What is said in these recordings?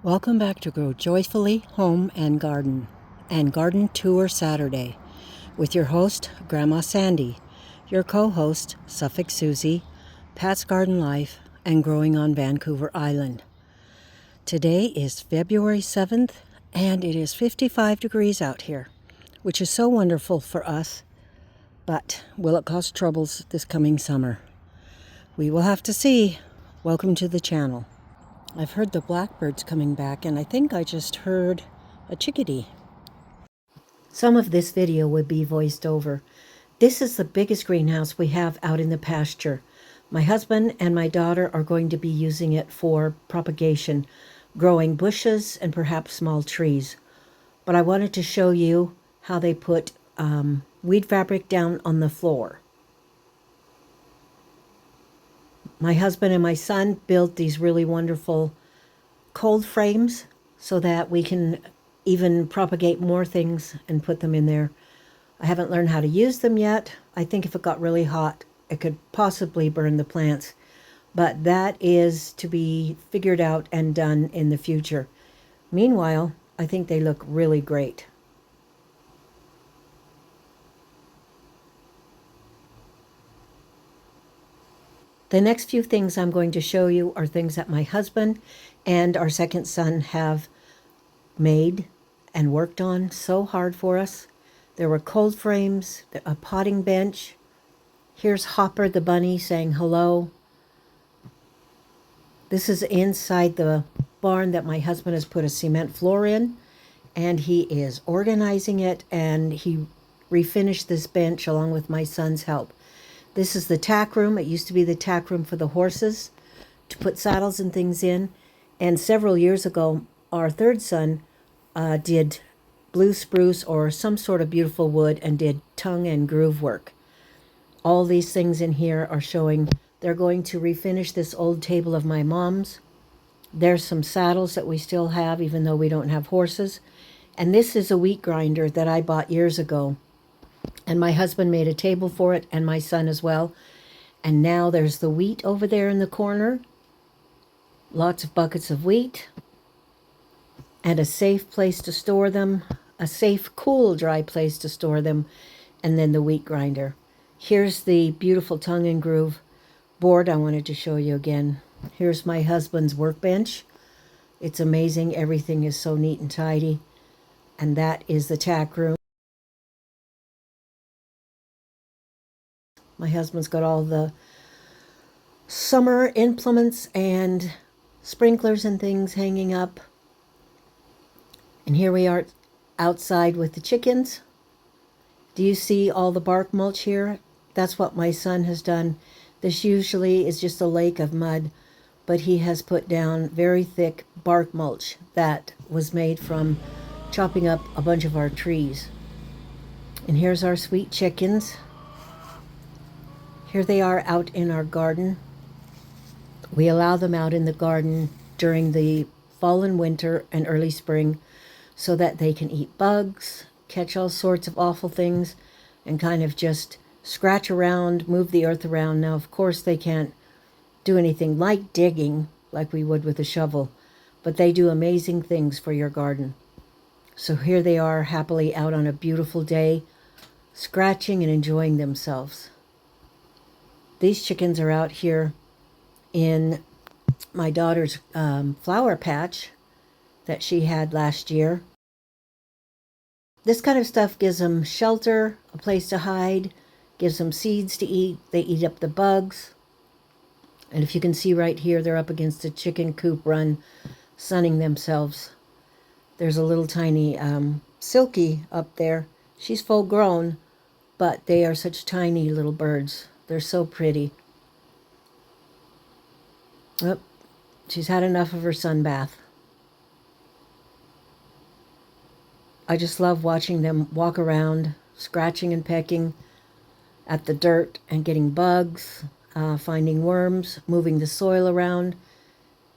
Welcome back to Grow Joyfully Home and Garden Tour Saturday with your host, Grandma Sandy, your co-host, Suffolk Susie, Pat's Garden Life, and Growing on Vancouver Island. Today is February 7th, and it is 55 degrees out here, which is so wonderful for us, but will it cause troubles this coming summer? We will have to see. Welcome to the channel. I've heard the blackbirds coming back, and I think I just heard a chickadee. Some of this video would be voiced over. This is the biggest greenhouse we have out in the pasture. My husband and my daughter are going to be using it for propagation, growing bushes and perhaps small trees. But I wanted to show you how they put weed fabric down on the floor. My husband and my son built these really wonderful cold frames so that we can even propagate more things and put them in there. I haven't learned how to use them yet. I think if it got really hot, it could possibly burn the plants. But that is to be figured out and done in the future. Meanwhile, I think they look really great. The next few things I'm going to show you are things that my husband and our second son have made and worked on so hard for us. There were cold frames, a potting bench. Here's Hopper the bunny saying hello. This is inside the barn that my husband has put a cement floor in, and he is organizing it, and he refinished this bench along with my son's help. This is the tack room. It used to be the tack room for the horses to put saddles and things in. And several years ago, our third son did blue spruce or some sort of beautiful wood and did tongue and groove work. All these things in here are showing they're going to refinish this old table of my mom's. There's some saddles that we still have, even though we don't have horses. And this is a wheat grinder that I bought years ago. And my husband made a table for it, and my son as well. And now there's the wheat over there in the corner. Lots of buckets of wheat. And a safe place to store them. A safe, cool, dry place to store them. And then the wheat grinder. Here's the beautiful tongue and groove board I wanted to show you again. Here's my husband's workbench. It's amazing. Everything is so neat and tidy. And that is the tack room. My husband's got all the summer implements and sprinklers and things hanging up. And here we are outside with the chickens. Do you see all the bark mulch here? That's what my son has done. This usually is just a lake of mud, but he has put down very thick bark mulch that was made from chopping up a bunch of our trees. And here's our sweet chickens. Here they are out in our garden. We allow them out in the garden during the fall and winter and early spring so that they can eat bugs, catch all sorts of awful things, and kind of just scratch around, move the earth around. Now, of course, they can't do anything like digging like we would with a shovel, but they do amazing things for your garden. So here they are happily out on a beautiful day, scratching and enjoying themselves. These chickens are out here in my daughter's flower patch that she had last year. This kind of stuff gives them shelter, a place to hide, gives them seeds to eat. They eat up the bugs. And if you can see right here, they're up against a chicken coop run, sunning themselves. There's a little tiny Silky up there. She's full grown, but they are such tiny little birds. They're so pretty. Oh, she's had enough of her sun bath. I just love watching them walk around, scratching and pecking at the dirt and getting bugs, finding worms, moving the soil around.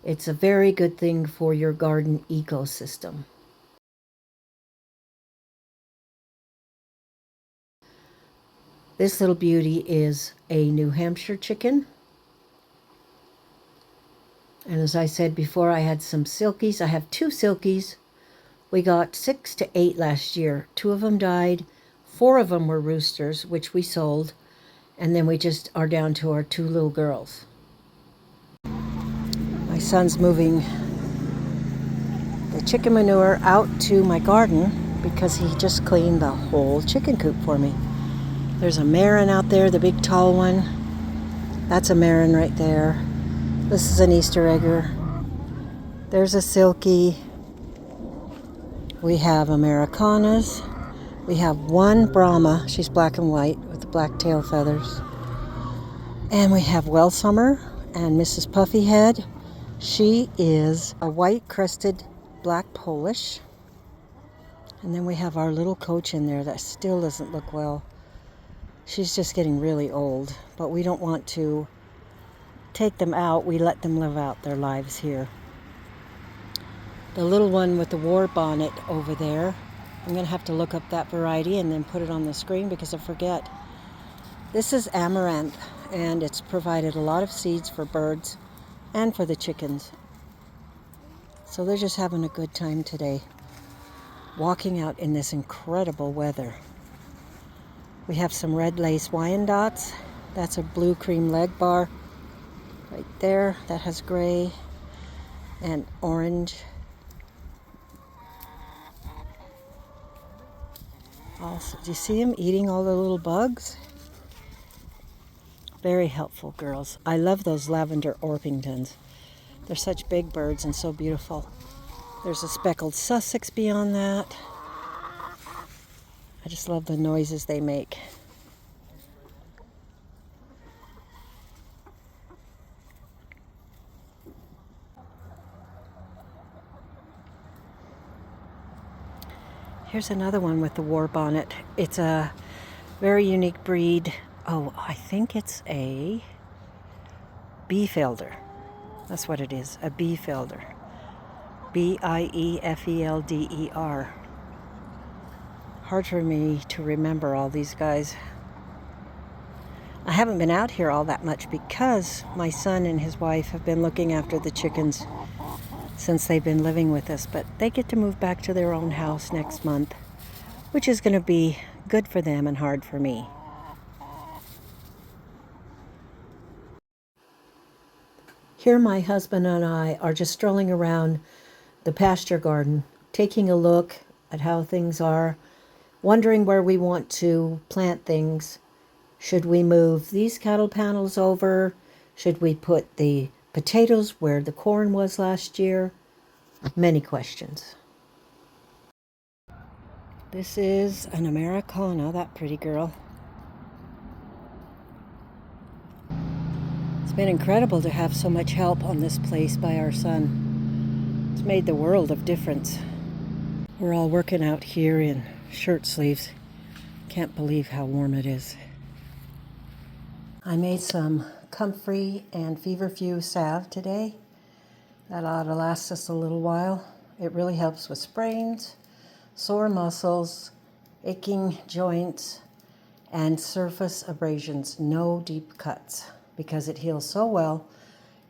It's a very good thing for your garden ecosystem. This little beauty is a New Hampshire chicken. And as I said before, I had some silkies. I have 2 silkies. We got 6 to 8 last year. 2 of them died. 4 of them were roosters, which we sold. And then we just are down to our 2 little girls. My son's moving the chicken manure out to my garden because he just cleaned the whole chicken coop for me. There's a marin out there, the big tall one. That's a marin right there. This is an Easter egger. There's a silky. We have Americanas. We have one Brahma. She's black and white with the black tail feathers. And we have Wellsummer and Mrs. Puffyhead. She is a white crested black Polish. And then we have our little coach in there that still doesn't look well. She's just getting really old, but we don't want to take them out. We let them live out their lives here. The little one with the war bonnet over there, I'm going to have to look up that variety and then put it on the screen because I forget. This is amaranth, and it's provided a lot of seeds for birds and for the chickens. So they're just having a good time today, walking out in this incredible weather. We have some red lace Wyandottes. That's a blue cream leg bar right there. That has gray and orange. Also, do you see him eating all the little bugs? Very helpful, girls. I love those lavender Orpingtons. They're such big birds and so beautiful. There's a speckled Sussex beyond that. I just love the noises they make. Here's another one with the war bonnet. It's a very unique breed. Oh, I think it's a Biefelder. That's what it is, a Biefelder. Bieffelder. Hard for me to remember all these guys. I haven't been out here all that much because my son and his wife have been looking after the chickens since they've been living with us, but they get to move back to their own house next month, which is going to be good for them and hard for me. Here my husband and I are just strolling around the pasture garden, taking a look at how things are, wondering where we want to plant things. Should we move these cattle panels over? Should we put the potatoes where the corn was last year? Many questions. This is an Americana, that pretty girl. It's been incredible to have so much help on this place by our son. It's made the world of difference. We're all working out here in shirt sleeves. Can't believe how warm it is. I made some comfrey and feverfew salve today. That ought to last us a little while. It really helps with sprains, sore muscles, aching joints, and surface abrasions. No deep cuts because it heals so well.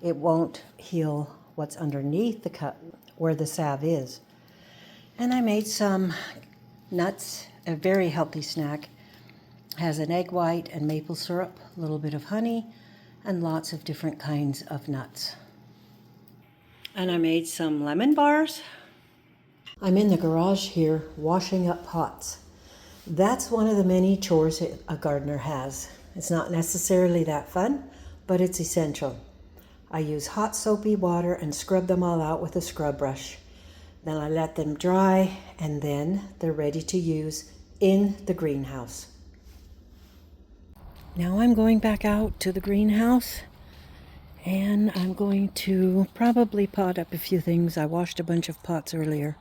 It won't heal what's underneath the cut where the salve is. And I made some nuts, a very healthy snack. Has an egg white and maple syrup, a little bit of honey, and lots of different kinds of nuts. And I made some lemon bars. I'm in the garage here washing up pots. That's one of the many chores a gardener has. It's not necessarily that fun, but it's essential. I use hot soapy water and scrub them all out with a scrub brush. Then I let them dry, and then they're ready to use in the greenhouse. Now I'm going back out to the greenhouse, and I'm going to probably pot up a few things. I washed a bunch of pots earlier.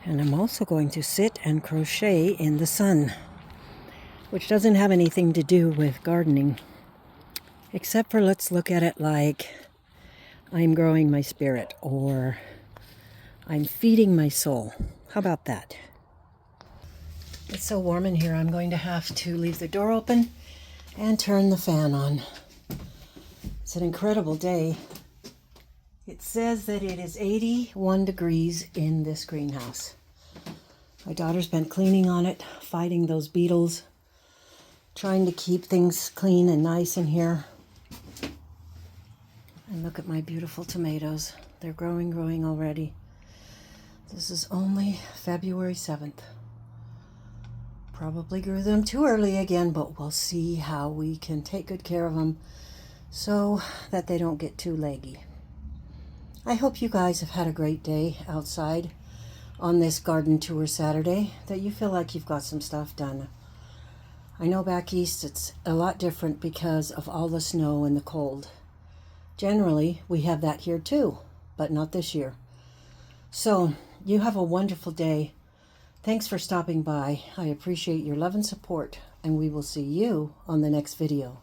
And I'm also going to sit and crochet in the sun, which doesn't have anything to do with gardening, except for let's look at it like I'm growing my spirit or I'm feeding my soul. How about that? It's so warm in here, I'm going to have to leave the door open and turn the fan on. It's an incredible day. It says that it is 81 degrees in this greenhouse. My daughter's been cleaning on it, fighting those beetles, trying to keep things clean and nice in here. And look at my beautiful tomatoes. They're growing already. This is only February 7th. Probably grew them too early again, but we'll see how we can take good care of them so that they don't get too leggy. I hope you guys have had a great day outside on this garden tour Saturday, that you feel like you've got some stuff done. I know back east it's a lot different because of all the snow and the cold. Generally, we have that here too, but not this year. So, you have a wonderful day. Thanks for stopping by. I appreciate your love and support, and we will see you on the next video.